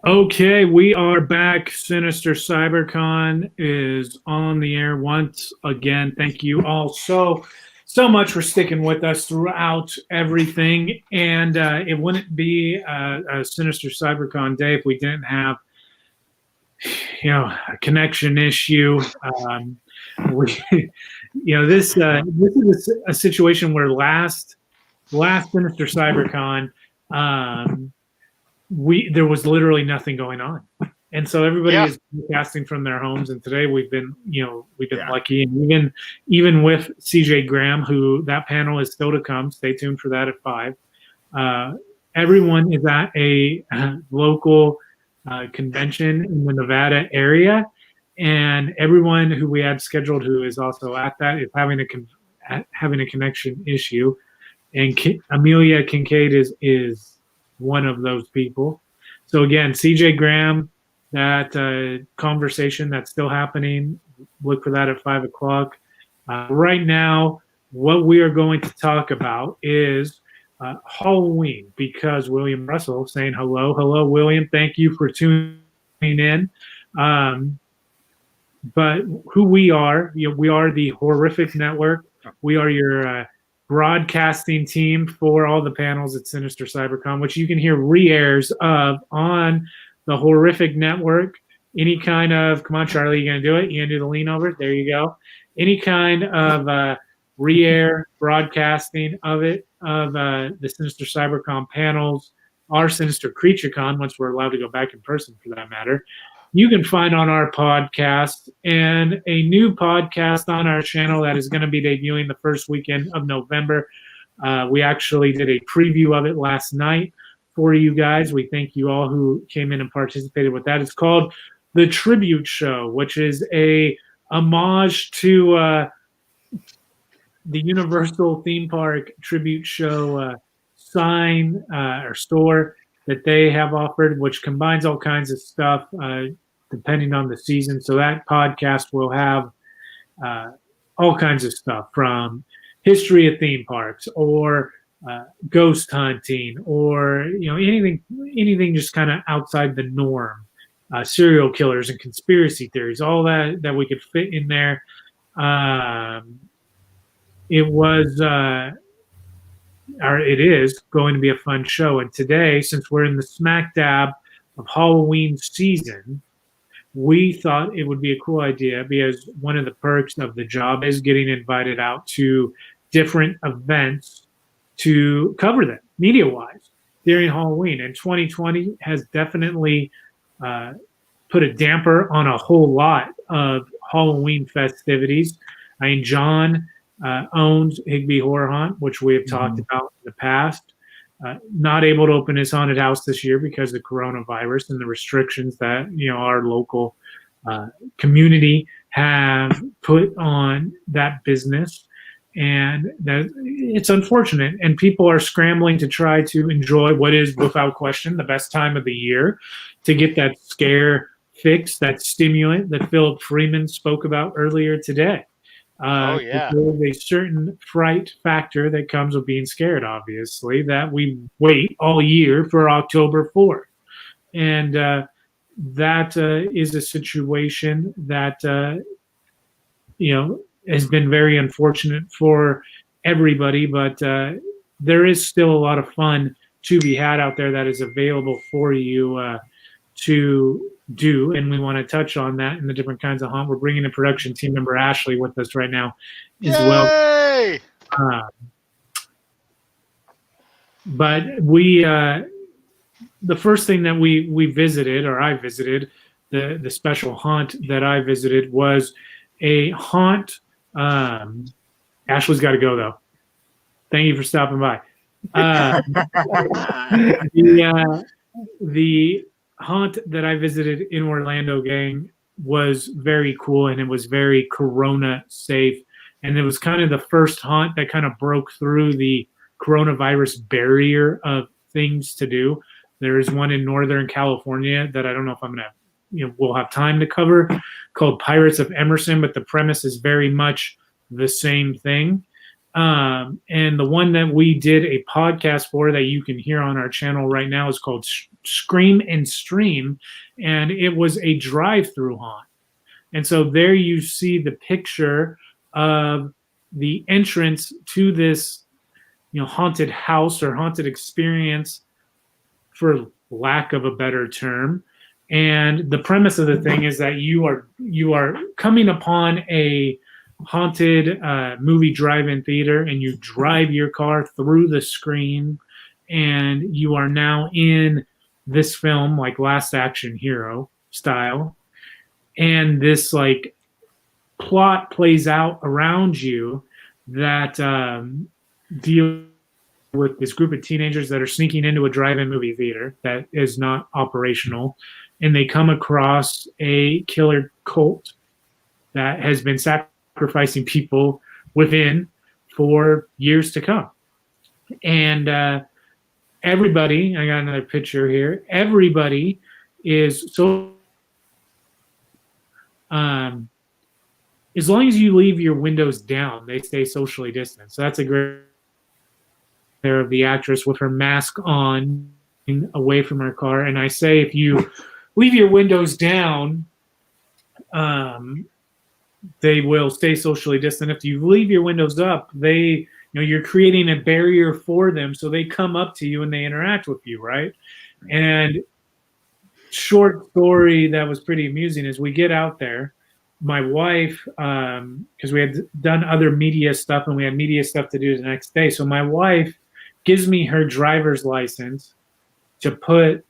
Okay, we are back. Sinister CyberCon is on the air once again. Thank you all so much for sticking with us throughout everything. And it wouldn't be a Sinister CyberCon day if we didn't have, a connection issue. We, this is a situation where last Sinister CyberCon. There was literally nothing going on, and so everybody is casting from their homes. And today we've been lucky, and even with CJ Graham, who that panel is still to come. Stay tuned for that at 5. Everyone is at a local convention in the Nevada area, and everyone who we had scheduled who is also at that is having a connection issue. And Amelia Kincaid is one of those people. So again, CJ Graham, that conversation that's still happening. Look for that at 5 o'clock. Right now, what we are going to talk about is Halloween, because William Russell saying hello. Hello, William. Thank you for tuning in. But who we are, we are the Horrific Network. We are your broadcasting team for all the panels at Sinister CyberCon, which you can hear re-airs of on the Horrific Network. Any kind of, come on, Charlie, you gonna do it? You gonna do the lean over? There you go. Any kind of re-air broadcasting of it, of the Sinister CyberCon panels, our Sinister CreatureCon, once we're allowed to go back in person for that matter, you can find on our podcast, and a new podcast on our channel that is going to be debuting the first weekend of November. We actually did a preview of it last night for you guys. We thank you all who came in and participated with that. It's called The Tribute Show, which is a homage to the Universal Theme Park Tribute Show sign or store that they have offered, which combines all kinds of stuff depending on the season. So that podcast will have all kinds of stuff, from history of theme parks or ghost hunting, or anything just kind of outside the norm, serial killers and conspiracy theories, all that we could fit in there. It is going to be a fun show. And today, since we're in the smack dab of Halloween season, we thought it would be a cool idea, because one of the perks of the job is getting invited out to different events to cover them media-wise during Halloween. And 2020 has definitely put a damper on a whole lot of Halloween festivities. I mean, John owns Higby Horror Hunt, which we have talked about in the past. Not able to open his haunted house this year because of coronavirus and the restrictions that our local community have put on that business, and that it's unfortunate. And people are scrambling to try to enjoy what is, without question, the best time of the year to get that scare fix, that stimulant that Philip Freeman spoke about earlier today. There's a certain fright factor that comes with being scared, obviously, that we wait all year for October 4th. And that is a situation that, has been very unfortunate for everybody, but there is still a lot of fun to be had out there that is available for you to do, and we want to touch on that and the different kinds of haunt. We're bringing in production team member Ashley with us right now as well. But we, the first thing that we visited, or I visited, the special haunt that I visited was a haunt. Ashley's got to go though. Thank you for stopping by. The haunt that I visited in Orlando, gang, was very cool, and it was very corona safe, and it was kind of the first haunt that kind of broke through the coronavirus barrier of things to do. There is one in Northern California that I don't know if I'm gonna we'll have time to cover, called Pirates of Emerson, but the premise is very much the same thing. And the one that we did a podcast for that you can hear on our channel right now is called Scream and Stream, and it was a drive-through haunt. And so there you see the picture of the entrance to this, haunted house or haunted experience, for lack of a better term. And the premise of the thing is that you are coming upon a haunted movie drive-in theater, and you drive your car through the screen, and you are now in this film, like Last Action Hero style, and this like plot plays out around you that deal with this group of teenagers that are sneaking into a drive-in movie theater that is not operational, and they come across a killer cult that has been sacrificing people within for years to come. And everybody, I got another picture here, everybody is so as long as you leave your windows down, they stay socially distant. So that's a great there of the actress with her mask on, away from her car. And I say, if you leave your windows down, they will stay socially distant. If you leave your windows up, you're creating a barrier for them, so they come up to you and they interact with you, right? And short story that was pretty amusing is we get out there. My wife, because we had done other media stuff and we had media stuff to do the next day, so my wife gives me her driver's license to put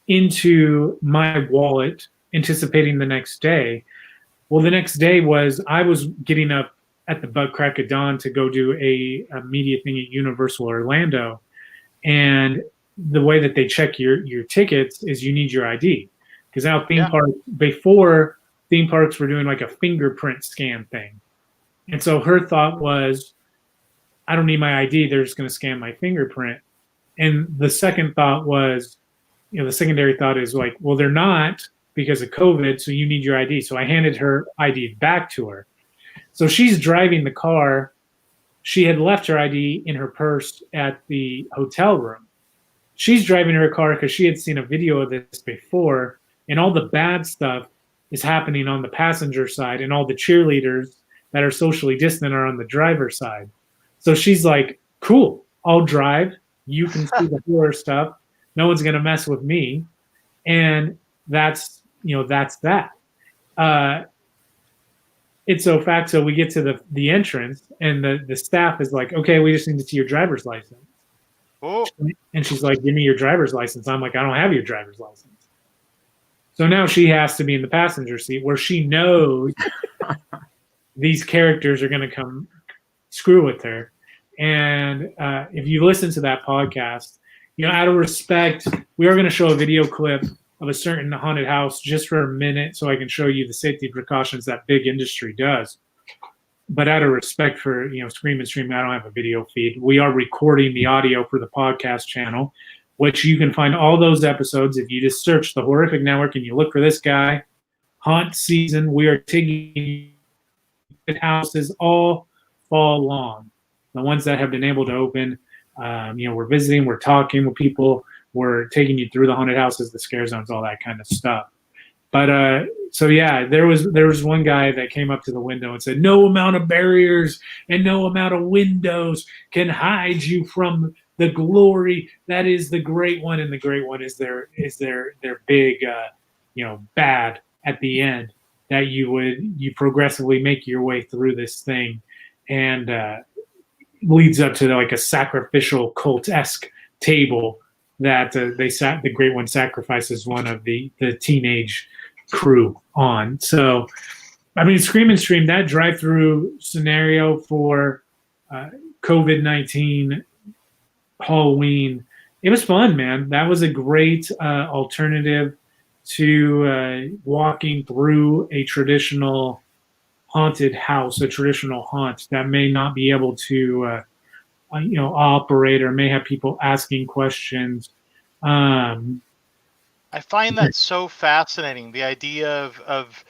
into my wallet, anticipating the next day. Well, the next day I was getting up at the butt crack of dawn to go do a media thing at Universal Orlando. And the way that they check your tickets is you need your ID. Because now before theme parks were doing like a fingerprint scan thing. And so her thought was, I don't need my ID. They're just going to scan my fingerprint. And the second thought was, the secondary thought is like, well, they're not because of COVID, so you need your ID. So I handed her ID back to her. So she's driving the car. She had left her ID in her purse at the hotel room. She's driving her car because she had seen a video of this before, and all the bad stuff is happening on the passenger side, and all the cheerleaders that are socially distant are on the driver's side. So she's like, cool, I'll drive. You can see the horror stuff. No one's going to mess with me. And that's that. It's so fact. So we get to the entrance, and the staff is like, okay, we just need to see your driver's license. Oh. And she's like, give me your driver's license. I'm like, I don't have your driver's license. So now she has to be in the passenger seat where she knows these characters are going to come screw with her. And if you listen to that podcast, out of respect, we are going to show a video clip of a certain haunted house just for a minute so I can show you the safety precautions that big industry does. But out of respect for, Scream and Stream, I don't have a video feed. We are recording the audio for the podcast channel, which you can find all those episodes if you just search the Horrific Network and you look for this guy, Haunt Season. We are taking houses all fall long. The ones that have been able to open, we're visiting, we're talking with people, we're taking you through the haunted houses, the scare zones, all that kind of stuff. But so yeah, there was one guy that came up to the window and said, "No amount of barriers and no amount of windows can hide you from the glory that is the Great One." And the Great One is their big, bad at the end that you progressively make your way through this thing, and leads up to like a sacrificial cult-esque table that the Great One sacrifices one of the teenage crew on. So, I mean, Scream and Stream, that drive-through scenario for COVID-19 Halloween, it was fun, man. That was a great alternative to walking through a traditional haunted house, a traditional haunt that may not be able to operate, or may have people asking questions. I find that so fascinating, the idea of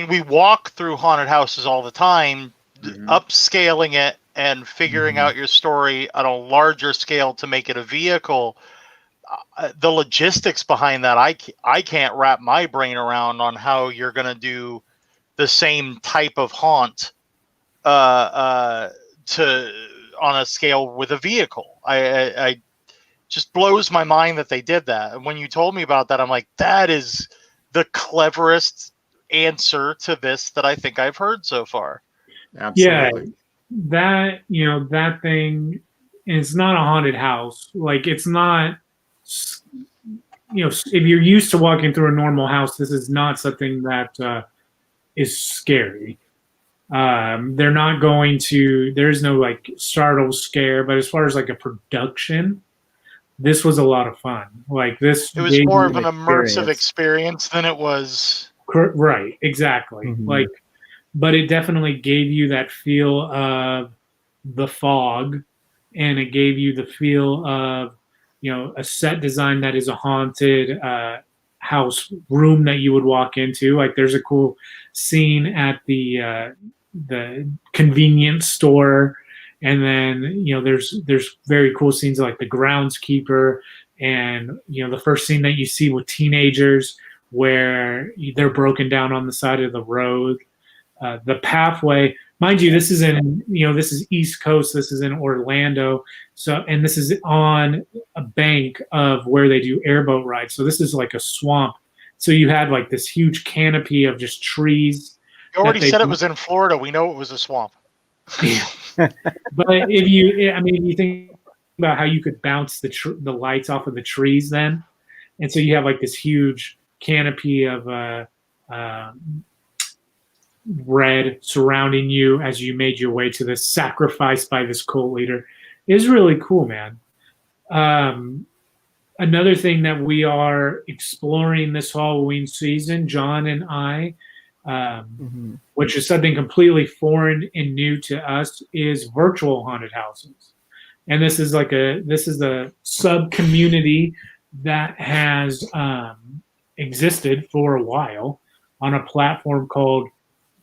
we walk through haunted houses all the time, upscaling it and figuring out your story on a larger scale to make it a vehicle. The logistics behind that, I can't wrap my brain around on how you're going to do the same type of haunt to on a scale with a vehicle. I just blows my mind that they did that. And when you told me about that, I'm like, that is the cleverest answer to this that I think I've heard so far. Absolutely. Yeah, that thing is not a haunted house. Like, it's not, if you're used to walking through a normal house, this is not something that is scary. They're not going to, there's no like startle scare, but as far as like a production, this was a lot of fun. Like, this, it was more of an immersive experience than it was. Right, exactly. Mm-hmm. Like, but it definitely gave you that feel of the fog, and it gave you the feel of, a set design that is a haunted house room that you would walk into. Like, there's a cool scene at the convenience store, and then there's very cool scenes like the groundskeeper, and the first scene that you see with teenagers where they're broken down on the side of the road. The pathway, mind you, this is this is East Coast. This is in Orlando. So, and this is on a bank of where they do airboat rides. So this is like a swamp. So you had like this huge canopy of just trees. You already said it was in Florida. We know it was a swamp. But if you think about how you could bounce the lights off of the trees then, and so you have like this huge canopy of red surrounding you as you made your way to this sacrifice by this cult leader. Is really cool, man. Another thing that we are exploring this Halloween season, John and I, which is something completely foreign and new to us, is virtual haunted houses. And this is a sub community that has existed for a while on a platform called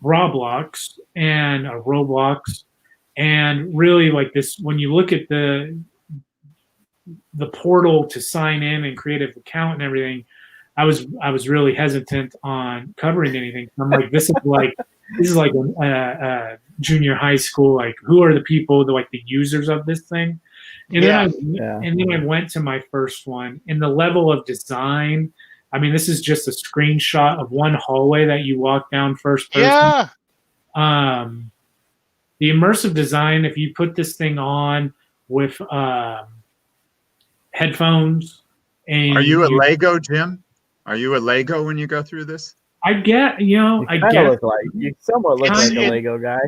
Roblox, and really, like, this, when you look at the portal to sign in and create an account and everything, I was really hesitant on covering anything. I'm like, this is like a junior high school. Like, who are the people, the users of this thing? And then I went to my first one, and the level of design. I mean, this is just a screenshot of one hallway that you walk down first person. Yeah. The immersive design, if you put this thing on with headphones, and are you a Lego, Jim? Are you a Lego when you go through this? I get, you somewhat look like a Lego guy.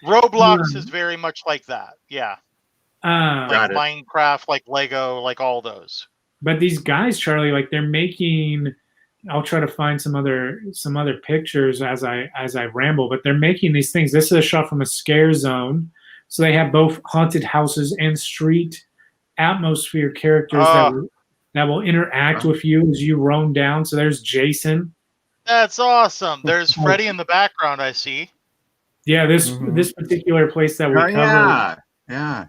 Roblox is very much like that. Yeah. Like Minecraft, like Lego, like all those. But these guys, Charlie, like, they're making, I'll try to find some other pictures as I ramble, but they're making these things. This is a shot from a scare zone. So they have both haunted houses and street atmosphere characters that will interact with you as you roam down. So there's Jason. That's awesome. There's Freddy in the background, I see. Yeah, this particular place that we covered. Yeah.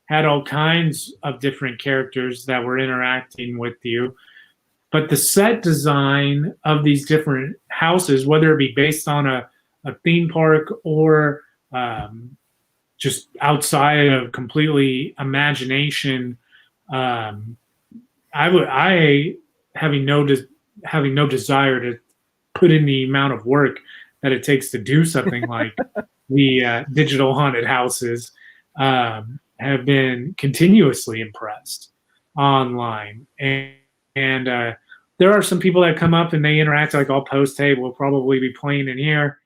Had all kinds of different characters that were interacting with you. But the set design of these different houses, whether it be based on a theme park or just outside of completely imagination, having no desire to put in the amount of work that it takes to do something like the digital haunted houses, have been continuously impressed online. And there are some people that come up and they interact. Like, I'll post, hey, we'll probably be playing in here.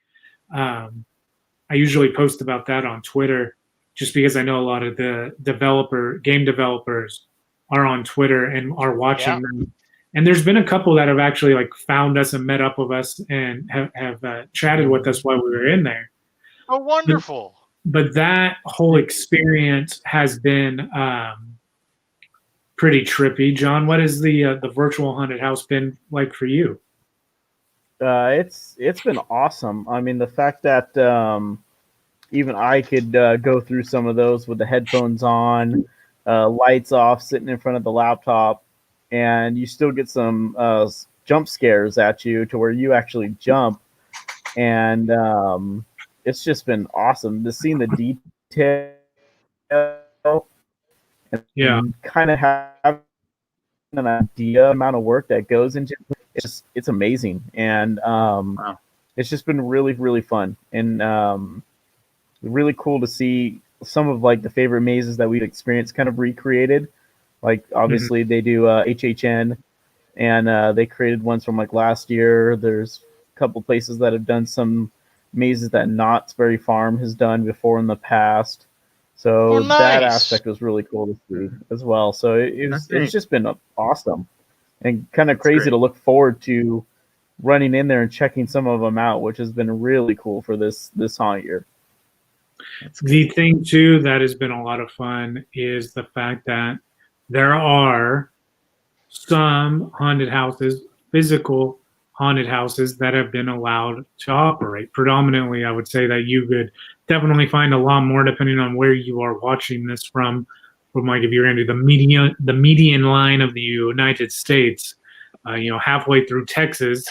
I usually post about that on Twitter, just because I know a lot of the game developers are on Twitter and are watching them. And there's been a couple that have actually found us and met up with us and have chatted with us while we were in there. Oh, wonderful. But that whole experience has been pretty trippy. John, what has the virtual haunted house been like for you? It's been awesome. I mean, the fact that even I could go through some of those with the headphones on, lights off, sitting in front of the laptop, and you still get some jump scares at you to where you actually jump, and it's just been awesome to see the detail Yeah. and kind of have an idea amount of work that goes into it. It's amazing, and Wow. it's just been really, really fun, and really cool to see some of like the favorite mazes that we've experienced kind of recreated. Like obviously they do HHN, and they created ones from like last year. There's a couple places that have done some mazes that Knott's Berry Farm has done before in the past. So Oh, that nice. aspect was really cool to see as well. So That's neat. it's just been awesome and kind of That's crazy great. to look forward to running in there and checking some of them out, which has been really cool for this haunt year. The thing too that has been a lot of fun is the fact that there are some haunted houses, physical haunted houses that have been allowed to operate. Predominantly, I would say that you could definitely find a lot more depending on where you are watching this from. From like if you're into the median line of the United States, halfway through Texas,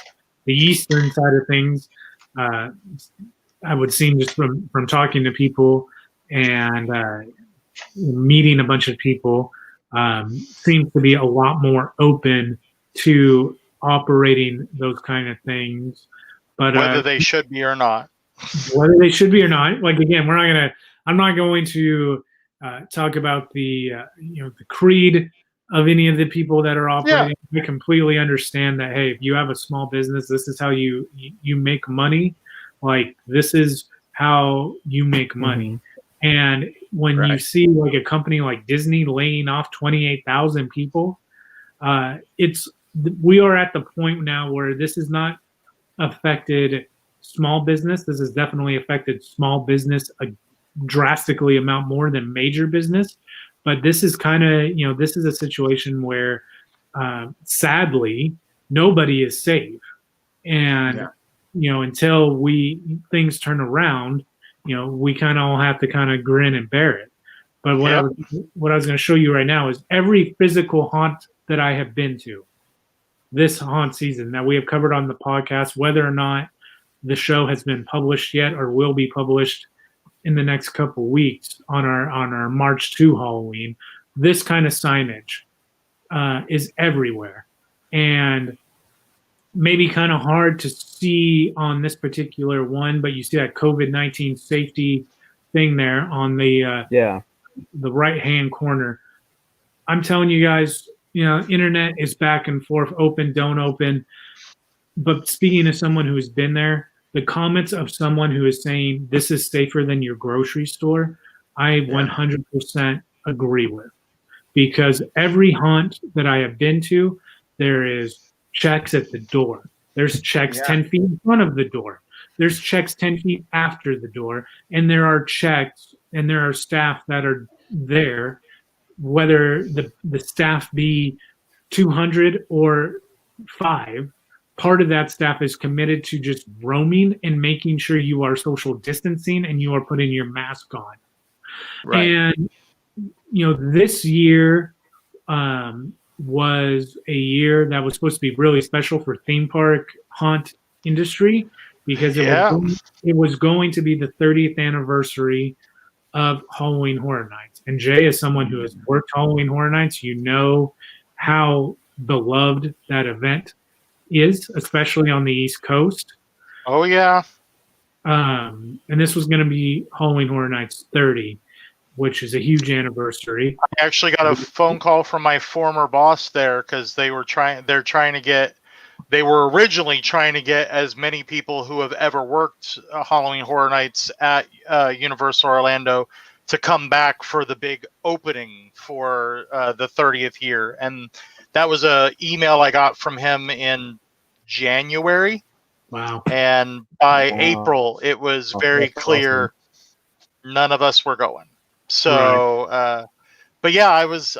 the eastern side of things. I would seem just from talking to people and meeting a bunch of people seems to be a lot more open to operating those kind of things. But Whether they should be or not. whether they should be or not, like again, I'm not going to talk about the creed of any of the people that are operating. I completely understand that. Hey, if you have a small business, this is how you make money. Like this is how you make money. And when you see like a company like Disney laying off 28,000 people, we are at the point now where this has not affected small business. This has definitely affected small business a drastically amount more than major business. But this is kind of, this is a situation where sadly nobody is safe. And, until things turn around, we kind of all have to kind of grin and bear it. But what I was going to show you right now is every physical haunt that I have been to this haunt season that we have covered on the podcast, whether or not the show has been published yet or will be published in the next couple weeks on our March 2 Halloween, this kind of signage is everywhere. And maybe kind of hard to see on this particular one, but you see that COVID-19 safety thing there on the right-hand corner. I'm telling you guys, internet is back and forth, open, don't open. But speaking of someone who's been there, the comments of someone who is saying this is safer than your grocery store, I 100% agree with. Because every haunt that I have been to, there is checks at the door. There's checks 10 feet in front of the door. There's checks 10 feet after the door. And there are checks and there are staff that are there, whether the staff be 200 or 5. Part of that staff is committed to just roaming and making sure you are social distancing and you are putting your mask on. Right. And, this year was a year that was supposed to be really special for theme park haunt industry because it was going to be the 30th anniversary of Halloween Horror Nights. And Jay, as someone who has worked Halloween Horror Nights, how beloved that event is, especially on the East Coast. Oh, yeah. And this was going to be Halloween Horror Nights 30, which is a huge anniversary. I actually got a phone call from my former boss there because they were originally trying to get as many people who have ever worked Halloween Horror Nights at Universal Orlando to come back for the big opening for the 30th year. And that was an email I got from him in January. Wow. And by April, it was very clear none of us were going. So, but yeah, I was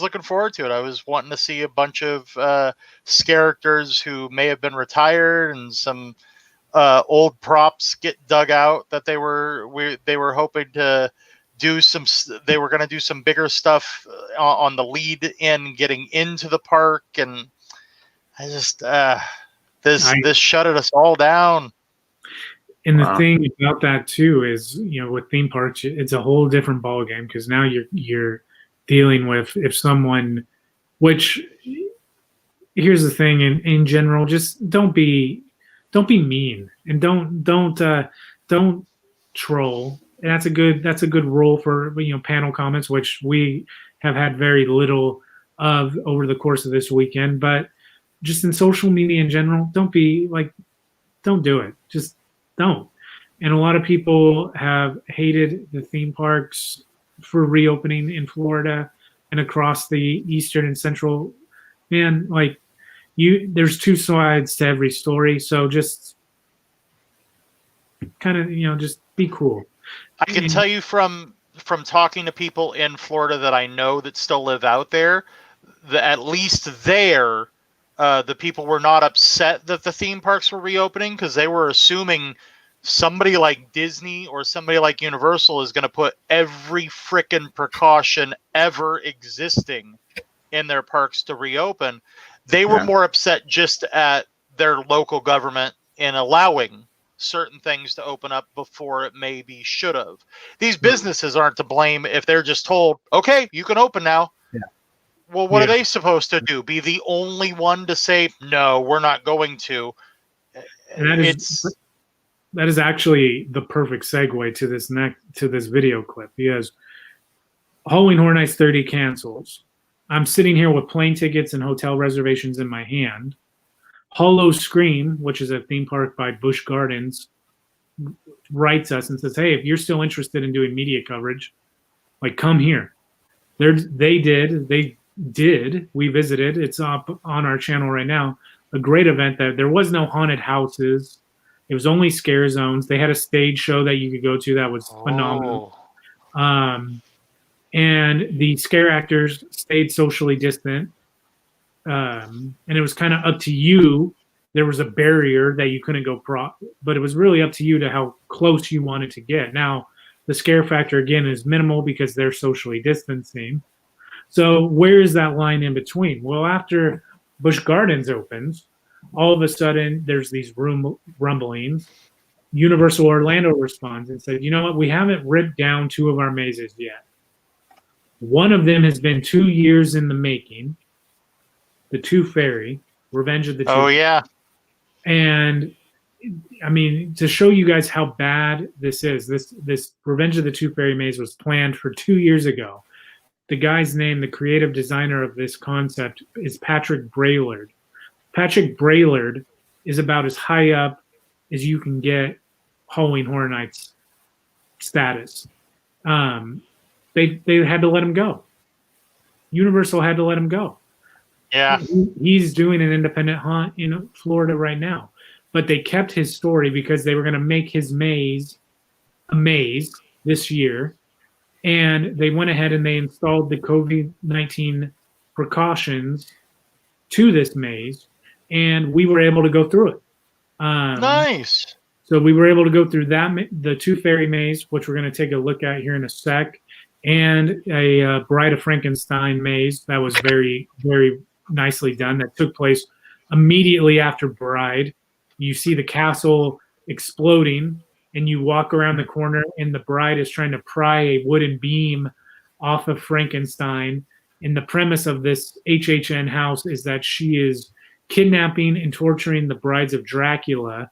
looking forward to it. I was wanting to see a bunch of characters who may have been retired and some old props get dug out that they were hoping to do some. They were going to do some bigger stuff on the lead in getting into the park, and I just this shutted us all down. And the Wow. thing about that too is, with theme parks, it's a whole different ballgame because now you're dealing with if someone, which here's the thing in general, just don't be mean and don't troll. And that's a good rule for panel comments, which we have had very little of over the course of this weekend. But just in social media in general, don't do it. Just don't. And a lot of people have hated the theme parks for reopening in Florida and across the eastern and central. Man, there's two sides to every story. So just kind of, just be cool. I can tell you from talking to people in Florida that I know that still live out there, that at least there, the people were not upset that the theme parks were reopening because they were assuming somebody like Disney or somebody like Universal is going to put every frickin' precaution ever existing in their parks to reopen. They were more upset just at their local government in allowing certain things to open up before it maybe should have. These businesses aren't to blame if they're just told, okay, you can open now. Yeah. Well, what are they supposed to do? Be the only one to say, no, we're not going to? That is actually the perfect segue to this video clip, because Halloween Horror Nights 30 cancels. I'm sitting here with plane tickets and hotel reservations in my hand. Hollow Scream, which is a theme park by Busch Gardens, writes us and says, hey, if you're still interested in doing media coverage, come here. They did. We visited. It's up on our channel right now. A great event that there was no haunted houses. It was only scare zones. They had a stage show that you could go to that was phenomenal. And the scare actors stayed socially distant. And it was kind of up to you. There was a barrier that you couldn't go but it was really up to you to how close you wanted to get. Now, the scare factor, again, is minimal because they're socially distancing. So where is that line in between? Well, after Busch Gardens opens, all of a sudden there's these rumblings. Universal Orlando responds and said, you know what? We haven't ripped down two of our mazes yet. One of them has been 2 years in the making. The Tooth Fairy, Revenge of the Tooth. Oh, yeah. And I mean, to show you guys how bad this is, this Revenge of the Tooth Fairy maze was planned for 2 years ago. The guy's name, the creative designer of this concept, is Patrick Braillard. Patrick Braillard is about as high up as you can get Halloween Horror Nights status. They had to let him go. Universal had to let him go. Yeah. He's doing an independent haunt in Florida right now. But they kept his story because they were going to make his maze a maze this year. And they went ahead and they installed the COVID-19 precautions to this maze. And we were able to go through it. Nice. So we were able to go through the Tooth Fairy maze, which we're going to take a look at here in a sec, and a Bride of Frankenstein maze that was very, very nicely done. That took place immediately after Bride. You see the castle exploding, and you walk around the corner, and the bride is trying to pry a wooden beam off of Frankenstein. And the premise of this HHN house is that she is kidnapping and torturing the brides of Dracula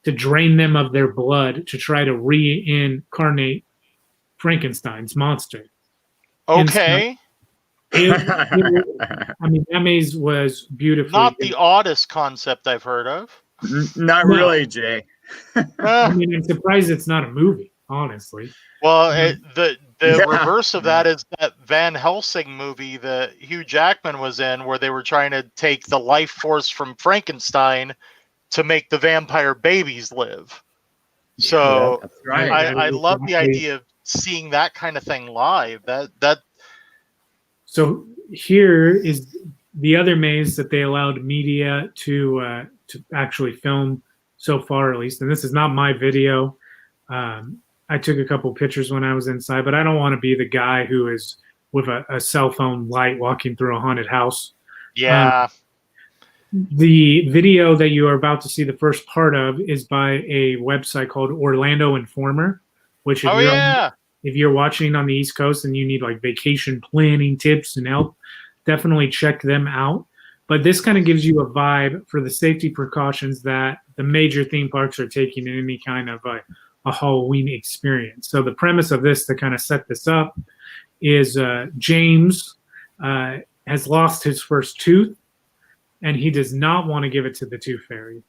to drain them of their blood to try to reincarnate Frankenstein's monster. Okay. I mean, that maze was beautiful. Not the oddest concept I've heard of. Not really, Jay. I mean, I'm surprised it's not a movie, honestly. Well, the reverse of that is that Van Helsing movie that Hugh Jackman was in, where they were trying to take the life force from Frankenstein to make the vampire babies live. So That's right. I love the idea of seeing that kind of thing live. So here is the other maze that they allowed media to actually film so far, at least. And this is not my video. I took a couple pictures when I was inside, but I don't want to be the guy who is with a cell phone light walking through a haunted house. Yeah. The video that you are about to see the first part of is by a website called Orlando Informer, which if you're watching on the East Coast and you need like vacation planning tips and help, definitely check them out. But this kind of gives you a vibe for the safety precautions that the major theme parks are taking in any kind of a Halloween experience. So the premise of this, to kind of set this up, is James has lost his first tooth, and he does not want to give it to the Tooth Fairy,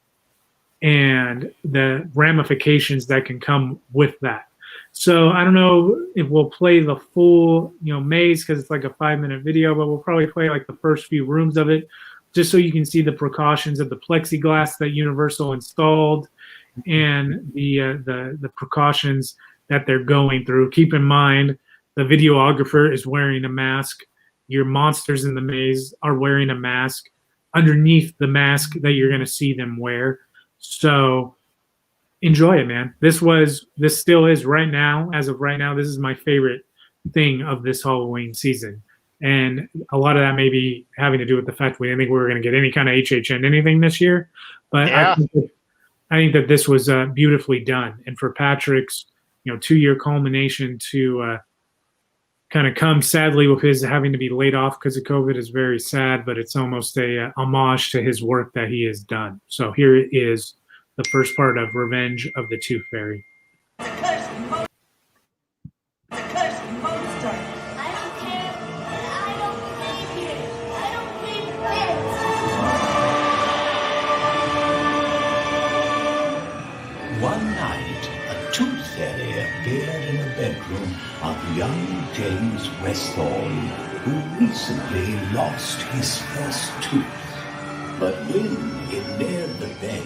and the ramifications that can come with that. So I don't know if we'll play the full, maze, because it's like a 5-minute video, but we'll probably play like the first few rooms of it, just so you can see the precautions of the plexiglass that Universal installed and the precautions that they're going through. Keep in mind, the videographer is wearing a mask. Your monsters in the maze are wearing a mask underneath the mask that you're going to see them wear. So enjoy it, man. This still is right now, as of right now, this is my favorite thing of this Halloween season. And a lot of that may be having to do with the fact we didn't think we were going to get any kind of HHN anything this year. But Yeah. I think that this was beautifully done. And for Patrick's, 2-year culmination to kind of come sadly with his having to be laid off because of COVID is very sad, but it's almost a homage to his work that he has done. So here is the first part of Revenge of the Tooth Fairy. The cursed monster. I don't care. I don't believe you. I don't believe it. One night, a tooth fairy appeared in the bedroom of young James Westthorne, who recently lost his first tooth. But when he neared the bed,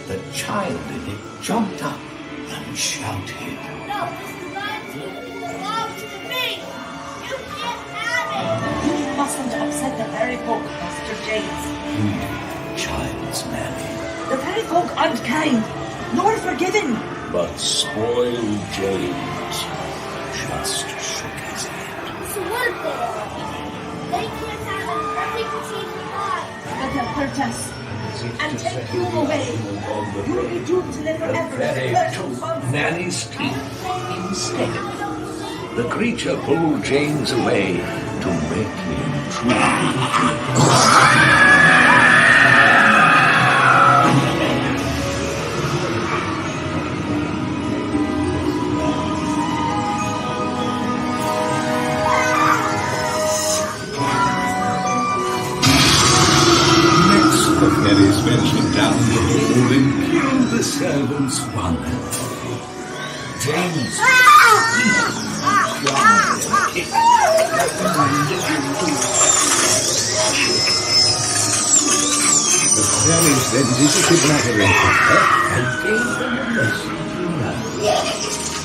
the child in it jumped up and shouted, No, this belongs to you. It belongs to me. You can't have it. You mustn't upset the fairy folk, Master James. "You child's Mary." The fairy folk aren't kind, nor forgiving. But spoiled James just shook his head. So what if they are? They can't have it. Nothing can change their mind. But they'll hurt us and take you away. You'll be doomed to live The forever. fairy as a took cursed monster. Nanny's teeth instead. The creature pulled James away to make him truly. Next, the fairies ventured down the hole and killed the servants one at a time. James The fairies then visited Mother and Father and gave them a lesson to learn.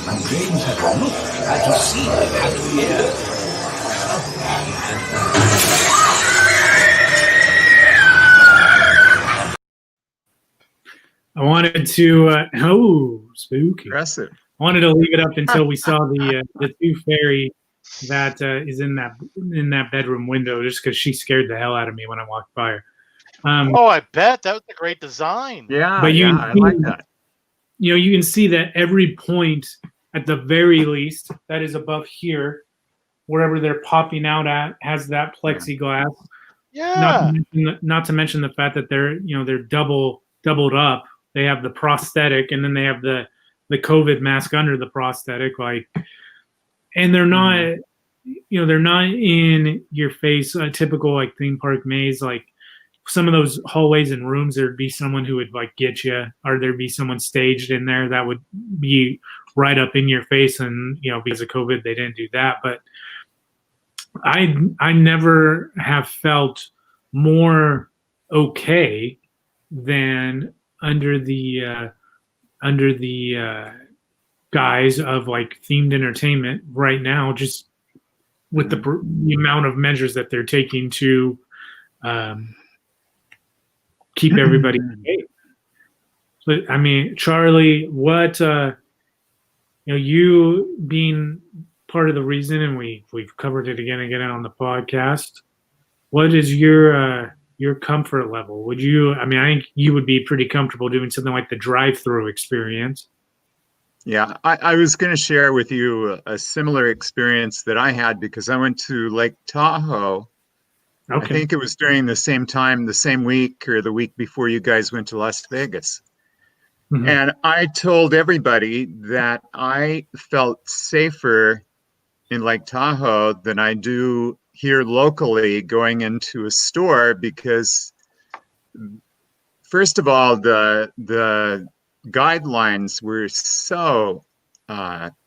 And James had looked, had to see, had to hear. I wanted to, spooky. Impressive. I wanted to leave it up until we saw the Tooth Fairy that is in that bedroom window, just because she scared the hell out of me when I walked by her. I bet that was a great design. Yeah, But you I like that. You can see that every point, at the very least, that is above here, wherever they're popping out at, has that plexiglass. Yeah. Not to mention the fact that they're doubled up. They have the prosthetic, and then they have the COVID mask under the prosthetic, and they're not, they're not in your face, a typical theme park maze. Like some of those hallways and rooms, there'd be someone who would get you, or there'd be someone staged in there that would be right up in your face, and because of COVID, they didn't do that. But I never have felt more okay than under the guise of themed entertainment right now, just with the amount of measures that they're taking to keep everybody safe. So, I mean, Charlie, what you being part of the reason, and we've covered it again and again on the podcast. What is your comfort level? Would you? I mean, I think you would be pretty comfortable doing something like the drive-through experience. Yeah, I was going to share with you a similar experience that I had because I went to Lake Tahoe. I Okay. think it was during the same time, the same week or the week before you guys went to Las Vegas. Mhm. And I told everybody that I felt safer in Lake Tahoe than I do here locally going into a store because, first of all, the guidelines were so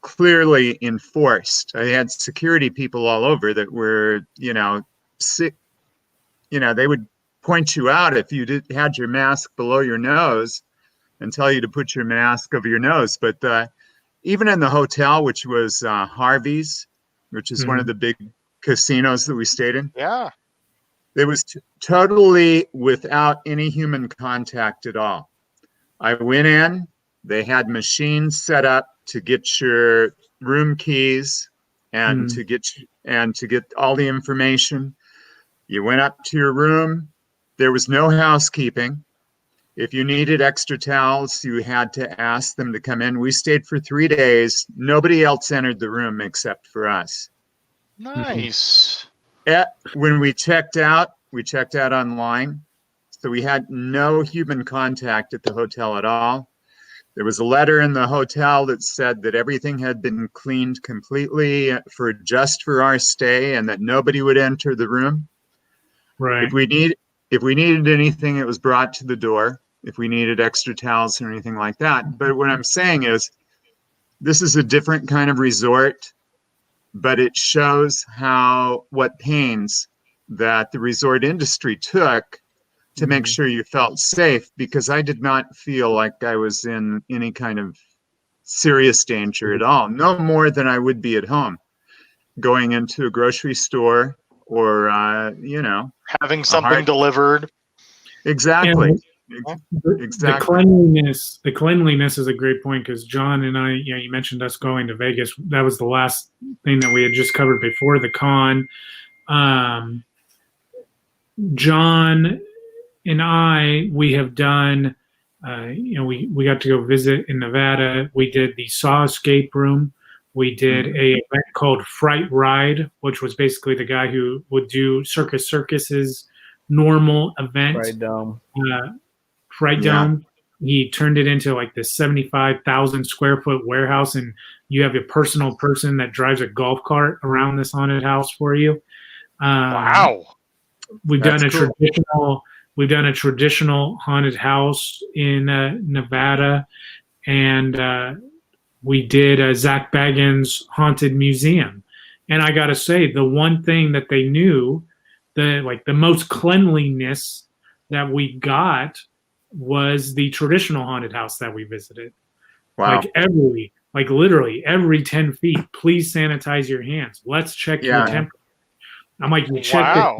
clearly enforced. I had security people all over that were, sick. They would point you out if you had your mask below your nose and tell you to put your mask over your nose. But even in the hotel, which was Harvey's, which is one of Mhm. the big casinos that we stayed in, Yeah. it was totally without any human contact at all. I went in, they had machines set up to get your room keys and Mhm. to get all the information. You went up to your room. There was no housekeeping. If you needed extra towels, you had to ask them to come in. We stayed for 3 days. Nobody else entered the room except for us. Nice. When we checked out online. So we had no human contact at the hotel at all. There was a letter in the hotel that said that everything had been cleaned completely for our stay and that nobody would enter the room. Right. If we needed anything, it was brought to the door. If we needed extra towels or anything like that. But what I'm saying is, this is a different kind of resort, but it shows what pains that the resort industry took to make Mhm. sure you felt safe, because I did not feel like I was in any kind of serious danger at all. No more than I would be at home going into a grocery store or, Having a something hard. delivered. Exactly. And the Exactly. cleanliness is a great point because John and I, you mentioned us going to Vegas. That was the last thing that we had just covered before the con. Um, John and I, we have done, we got to go visit in Nevada. We did the Saw escape room. We did Mhm. a event called Fright Ride, which was basically the guy who would do Circus's normal event. Right, Fright Yeah. Dome. He turned it into like this 75,000 square foot warehouse, and you have a personal person that drives a golf cart around this haunted house for you. Wow. We've That's done a cool. traditional haunted house in Nevada, and we did a Zach Baggins haunted museum. And I gotta say, the one thing that they knew, the most cleanliness that we got was the traditional haunted house that we visited. Wow. Like literally every 10 feet, please sanitize your hands. Let's check your Yeah. temperature. I'm like, Wow.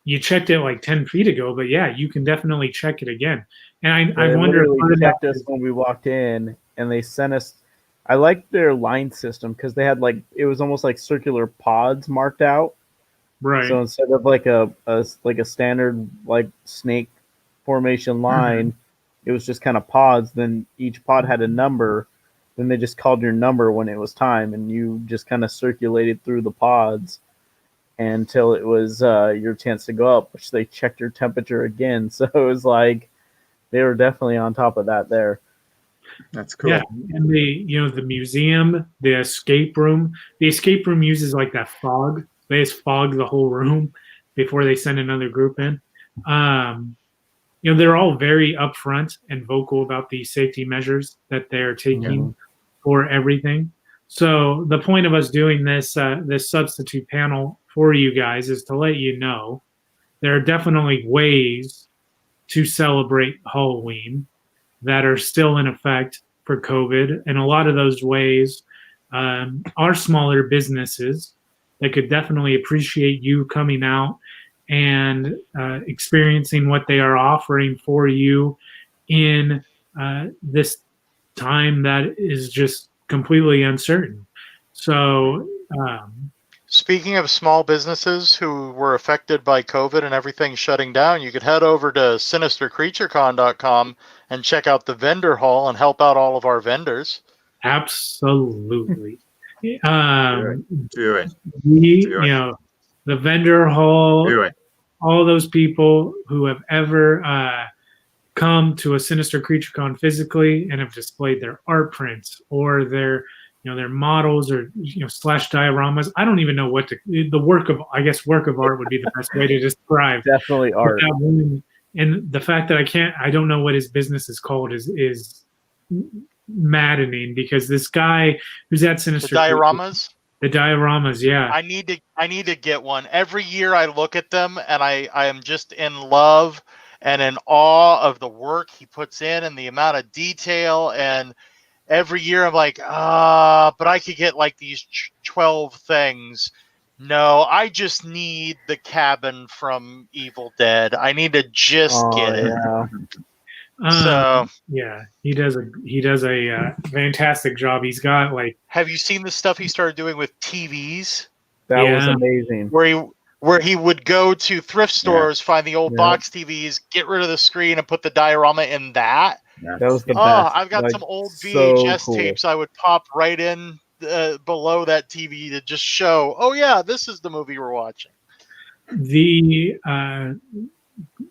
you checked it like 10 feet ago, but yeah, you can definitely check it again. And I They wonder if literally part of checked that us is, when we walked in, and they sent us. I liked their line system because they had it was almost like circular pods marked out. right. So instead of like a standard like snake formation line, it was just kind of pods. Then each pod had a number. Then they just called your number when it was time, and you just kind of circulated through the pods until it was your chance to go up, which they checked your temperature again. So it was like they were definitely on top of that there. That's cool. Yeah, and the museum, the escape room. The escape room uses like that fog. They just fog the whole room before they send another group in. They're all very upfront and vocal about the safety measures that they're taking for everything. So the point of us doing this substitute panel for you guys is to let you know there are definitely ways to celebrate Halloween that are still in effect for COVID. And a lot of those ways are smaller businesses that could definitely appreciate you coming out and experiencing what they are offering for you in this time that is just completely uncertain. So, Speaking of small businesses who were affected by COVID and everything shutting down, you could head over to sinistercreaturecon.com and check out the vendor hall and help out all of our vendors. absolutely. Do it. We, Do it. you know, the vendor hall, Do it. all those people who have ever come to a Sinister Creature Con physically and have displayed their art prints or their, their models or, slash dioramas. I don't even know what the work of art would be the best way to describe. Definitely art. And the fact that I don't know what his business is called is maddening, because this guy who's at Sinister The dioramas? The dioramas, yeah. I need to get one. Every year I look at them and I am just in love and in awe of the work he puts in and the amount of detail. And every year I'm like, but I could get like these 12 things. No, I just need the cabin from Evil Dead. I need to just get it. Yeah. So yeah, he does a fantastic job. He's got like. Have you seen the stuff he started doing with TVs? That was amazing. Where he would go to thrift stores, find the old box TVs, get rid of the screen, and put the diorama in that. That was the best. I've got some old VHS tapes I would pop right in below that TV to just show, oh yeah, this is the movie we're watching. And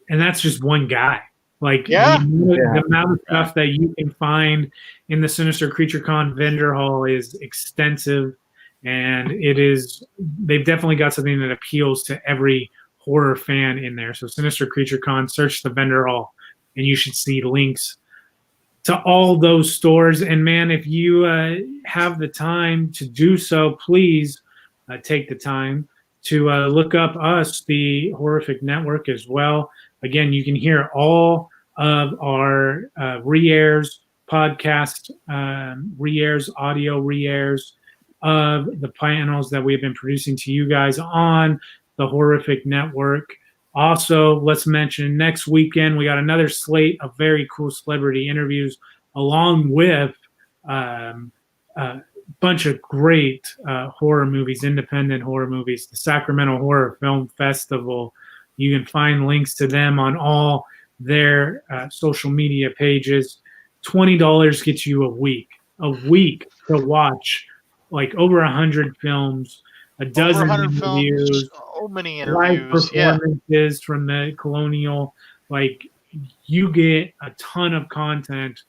that's just one guy. Like the amount of stuff that you can find in the Sinister Creature Con vendor hall is extensive, and they've definitely got something that appeals to every horror fan in there. So Sinister Creature Con, search the vendor hall, and you should see links to all those stores. And man, if you have the time to do so, please take the time to look up us, the Horrific Network, as well. Again, you can hear all of our re-airs, podcast re-airs, audio re-airs of the panels that we've been producing to you guys on the Horrific Network. Also, let's mention next weekend, we got another slate of very cool celebrity interviews, along with a bunch of great horror movies, independent horror movies, the Sacramento Horror Film Festival. You can find links to them on all their social media pages. $20 gets you a week to watch like over 100 films, a dozen interviews, so many live interviews, performances from the Colonial. Like, you get a ton of content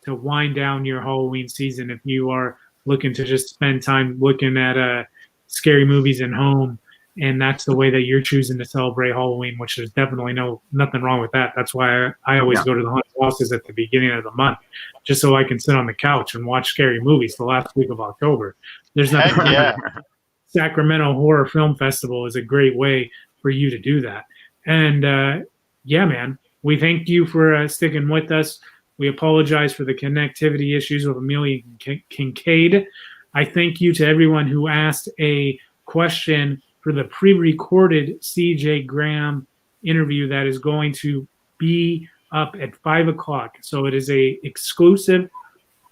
to wind down your Halloween season if you are looking to just spend time looking at scary movies at home. And that's the way that you're choosing to celebrate Halloween, which there's definitely nothing wrong with that. That's why I always go to the haunted houses at the beginning of the month, just so I can sit on the couch and watch scary movies the last week of October. There's nothing wrong with that. Sacramento Horror Film Festival is a great way for you to do that. And yeah, man, we thank you for sticking with us. We apologize for the connectivity issues with Amelia Kincaid. I thank you to everyone who asked a question for the pre-recorded CJ Graham interview that is going to be up at 5 o'clock. So it is a exclusive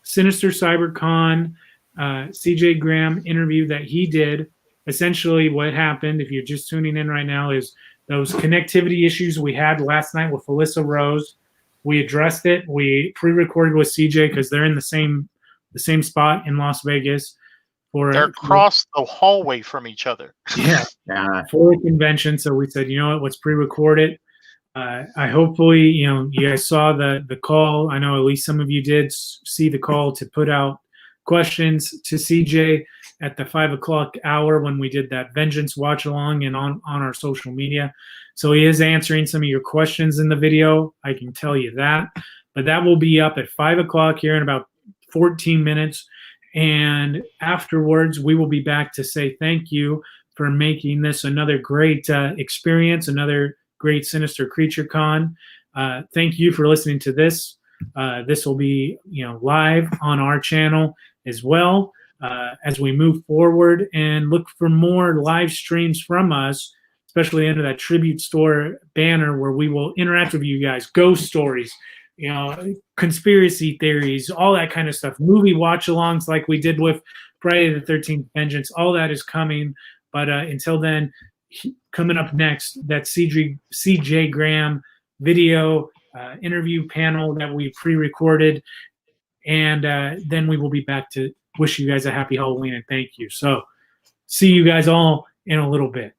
Sinister CyberCon CJ Graham interview that he did. Essentially what happened, if you're just tuning in right now, is those connectivity issues we had last night with Alyssa Rose. We addressed it. We pre-recorded with CJ because they're in the same spot in Las Vegas. They're across the hallway from each other. Yeah. For a convention. So we said, you know what, let's pre-record it. I hopefully, you guys saw the call. I know at least some of you did see the call to put out questions to CJ at the 5 o'clock hour when we did that Vengeance watch along and on our social media. So he is answering some of your questions in the video. I can tell you that. But that will be up at 5 o'clock here in about 14 minutes. And afterwards, we will be back to say thank you for making this another great experience, another great Sinister Creature Con. Thank you for listening to this. This will be, live on our channel as well as we move forward, and look for more live streams from us, especially under that Tribute Store banner where we will interact with you guys. Ghost stories, conspiracy theories, all that kind of stuff. Movie watch-alongs like we did with Friday the 13th Vengeance. All that is coming. But until then, coming up next, that CJ Graham video interview panel that we pre-recorded. And then we will be back to wish you guys a happy Halloween and thank you. So see you guys all in a little bit.